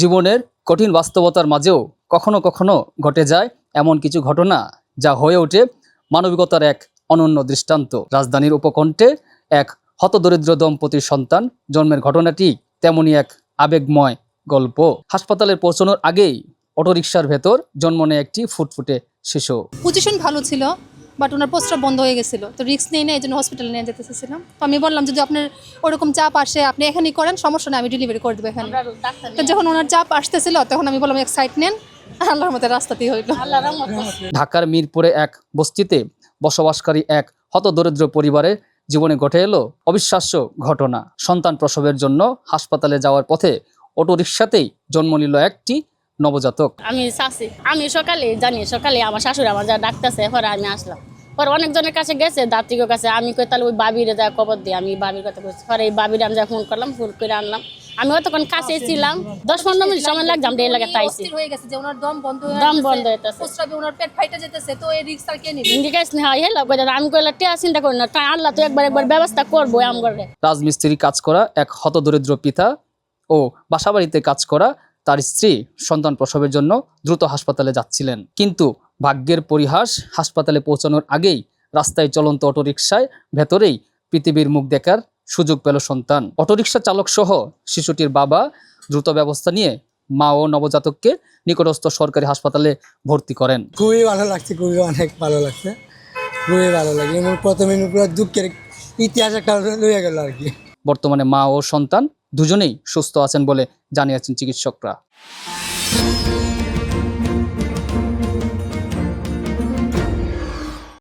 জীবনের কঠিন বাস্তবতার মাঝেও কখনো কখনো ঘটে যায় এমন কিছু ঘটনা যা হয়ে ওঠে মানবিকতার এক অনন্য দৃষ্টান্ত। রাজধানীর উপকণ্ঠে এক হতদরিদ্র দম্পতির সন্তান জন্মের ঘটনাটি তেমনই এক আবেগময় গল্প। হাসপাতালে পৌঁছানোর আগেই অটোরিকশার ভেতর জন্ম নেয় একটি ফুটফুটে শিশু। পজিশন ভালো ছিল, বাট ওনার প্রস্রাব বন্ধ হয়ে গেছিলো, তো রিস্ক নিয়ে এই জন্য হসপিটালে নিয়ে যেতে চেয়েছিলাম। তো আমি বললাম যদি আপনার ওরকম চাপ আসে আপনি এখানেই করেন, সমস্যা নেই, আমি ডেলিভারি করে দেবো এখানে। তো যখন ওনার চাপ আসতেছিল তখন আমি বললাম এক সাইড নেন, আল্লাহর মতো রাস্তাতেই হইলো। ঢাকার মিরপুরে এক বস্তিতে বসবাসকারী এক হতদরিদ্র পরিবারের জীবনে ঘটে এলো অবিশ্বাস্য ঘটনা। সন্তান প্রসবের জন্য হাসপাতালে যাওয়ার পথে অটোরিকশাতেই জন্ম নিল একটি নবজাতক। আমি সকালে আমার শাশুড়ি আমার যা ডাকতেছে, পরে আমি আসলাম। পরে অনেকজনের কাছে গেছে, দাত্রিকের কাছে। আমি কই তাহলে ওই বাবিরে যা খবর দিই, আমি বাবির কথা বলছি। পরে এই বাবিরে আমি যা ফোন করলাম, ফোন করে আনলাম। আমি অতক্ষণ কাছে ছিলাম, 10-15 মিনিট সময় লাগলাম, এই লাগে তাইছি হয়ে গেছে যে ওনার দম বন্ধ হইতেছে, প্রস্রাবে ওনার পেট ফাইটে যেতেছে, তো এই রিস্ক আর কে নিবে? আমি কইলা টিয়া চিন্তা করি না, আল্লাহ তো একবার ব্যবস্থা করবো আমগরে। রাজমিস্ত্রি কাজ করা এক হতদরিদ্র পিতা ও বাসাবাড়িতে কাজ করা তার স্ত্রী সন্তান প্রসবের জন্য দ্রুত হাসপাতালে যাচ্ছিলেন, কিন্তু ভাগ্যের পরিহাস, হাসপাতালে পৌঁছানোর আগেই রাস্তায় চলন্ত অটোরিকশায় ভেতরেই পৃথিবীর মুখ দেখার সুযোগ পেল সন্তান। অটোরিকশা চালক সহ শিশুটির বাবা দ্রুত ব্যবস্থা নিয়ে মা ও নবজাতককে নিকটস্থ সরকারি হাসপাতালে ভর্তি করেন। খুবই ভালো লাগছে, খুবই অনেক ভালো লাগছে, খুবই ভালো লাগে। এবং প্রথমে পুরো দুঃখের ইতিহাস একটা রয়ে গেল আর কি। বর্তমানে মা ও সন্তান দুজনেই সুস্থ আছেন বলে জানিয়েছেন চিকিৎসকরা।